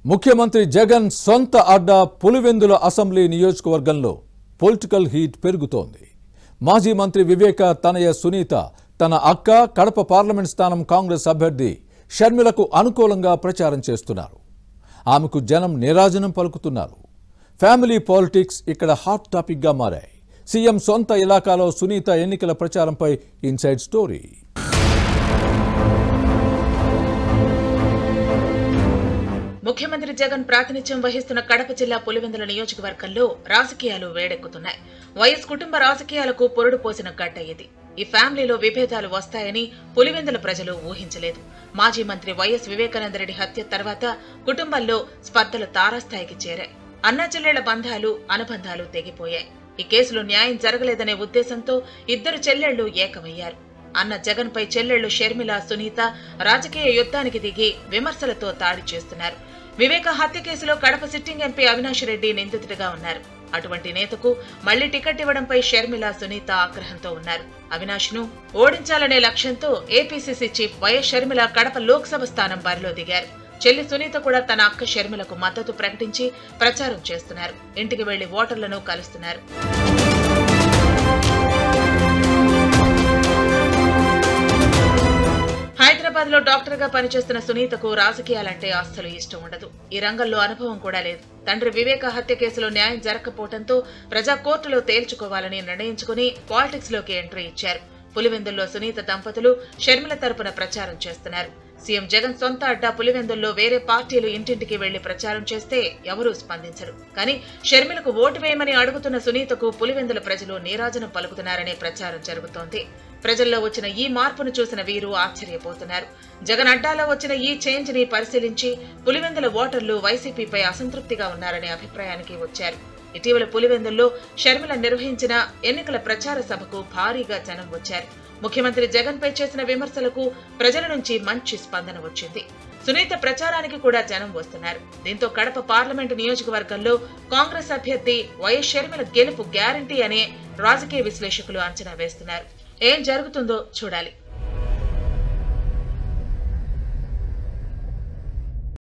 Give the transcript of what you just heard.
ముఖ్యమంత్రి జగన్ సొంత అడ్డా పులివెందుల అసెంబ్లీ నియోజకవర్గంలో పొలిటికల్ హీట్ పెరుగుతోంది. మాజీ మంత్రి వివేక తనయ సునీత తన అక్క కడప పార్లమెంట్ స్థానం కాంగ్రెస్ అభ్యర్థి షర్మిలకు అనుకూలంగా ప్రచారం చేస్తున్నారు. ఆమెకు జనం నీరాజనం పలుకుతున్నారు. ఫ్యామిలీ పాలిటిక్స్ ఇక్కడ హాట్ టాపిక్ గా మారాయి. సీఎం సొంత ఇలాకాలో సునీత ఎన్నికల ప్రచారంపై ఇన్సైడ్ స్టోరీ. ముఖ్యమంత్రి జగన్ ప్రాతినిధ్యం వహిస్తున్న కడప జిల్లా పులివెందుల నియోజకవర్గంలో రాజకీయాలు వేడెక్కుతున్నాయి. వైఎస్ కుటుంబ రాజకీయాలకు పొరుడు పోసిన గడ్డ ఇది. ఈ ఫ్యామిలీలో విభేదాలు వస్తాయని పులివెందుల ప్రజలు ఊహించలేదు. మాజీ మంత్రి వైఎస్ వివేకానందరెడ్డి హత్య తర్వాత కుటుంబంలో స్పర్ధలు తారాస్థాయికి చేరాయి. అన్నా చెల్లెళ్ల బంధాలు అనుబంధాలు తెగిపోయాయి. ఈ కేసులో న్యాయం జరగలేదనే ఉద్దేశంతో ఇద్దరు చెల్లెళ్లు ఏకమయ్యారు. అన్న జగన్ పై చెల్లెళ్లు షర్మిల, సునీత రాజకీయ యుద్ధానికి దిగి విమర్శలతో దాడి చేస్తున్నారు. వివేక హత్య కేసులో కడప సిట్టింగ్ ఎంపీ అవినాష్ రెడ్డి నిందితుడిగా ఉన్నారు. అటువంటి నేతకు మళ్లీ టికెట్ ఇవ్వడంపై షర్మిల, సునీత ఆగ్రహంతో ఉన్నారు. అవినాష్ ను ఓడించాలనే లక్ష్యంతో APCC chief YS Sharmila Kadapa Lok Sabha స్థానం బరిలో దిగారు. చెల్లి సునీత కూడా తన అక్క షర్మిలకు మద్దతు ప్రకటించి ప్రచారం చేస్తున్నారు. ఇంటికి వెళ్లి ఓటర్లను కలుస్తున్నారు. హైదరాబాద్ లో డాక్టర్ గా పనిచేస్తున్న సునీతకు రాజకీయాలంటే అస్సలు ఇష్టం ఉండదు. ఈ రంగంలో అనుభవం కూడా లేదు. తండ్రి వివేక హత్య కేసులో న్యాయం జరగకపోవడంతో ప్రజా కోర్టులో తేల్చుకోవాలని నిర్ణయించుకుని పాలిటిక్స్ లోకి ఎంట్రీ ఇచ్చారు. పులివెందుల్లో సునీత దంపతులు షర్మిల తరపున ప్రచారం చేస్తున్నారు. సీఎం జగన్ సొంత అడ్డా పులివెందుల్లో వేరే పార్టీలు ఇంటింటికి వెళ్లి ప్రచారం చేస్తే ఎవరూ స్పందించరు. కానీ షర్మిలకు ఓటు వేయమని అడుగుతున్న సునీతకు పులివెందుల ప్రజలు నీరాజనం పలుకుతున్నారనే ప్రచారం జరుగుతోంది. ప్రజల్లో వచ్చిన ఈ మార్పును చూసిన వీరు ఆశ్చర్యపోతున్నారు. జగన్ అడ్డాలో వచ్చిన ఈ చేంజ్ ని పరిశీలించి పులివెందుల ఓటర్లు వైసీపీపై అసంతృప్తిగా ఉన్నారనే అభిప్రాయానికి వచ్చారు. ఇటీవల పులివెందుల్లో షర్మిల నిర్వహించిన ఎన్నికల ప్రచార సభకు భారీగా జనం వచ్చారు. ముఖ్యమంత్రి జగన్ పై చేసిన విమర్శలకు ప్రజల నుంచి మంచి స్పందన వచ్చింది. సునీత ప్రచారానికి కూడా జనం వస్తున్నారు. దీంతో కడప పార్లమెంటు నియోజకవర్గంలో కాంగ్రెస్ అభ్యర్థి వైఎస్ షర్మిల గెలుపు గ్యారంటీ అనే రాజకీయ విశ్లేషకులు అంచనా వేస్తున్నారు. ఏం జరుగుతుందో చూడాలి.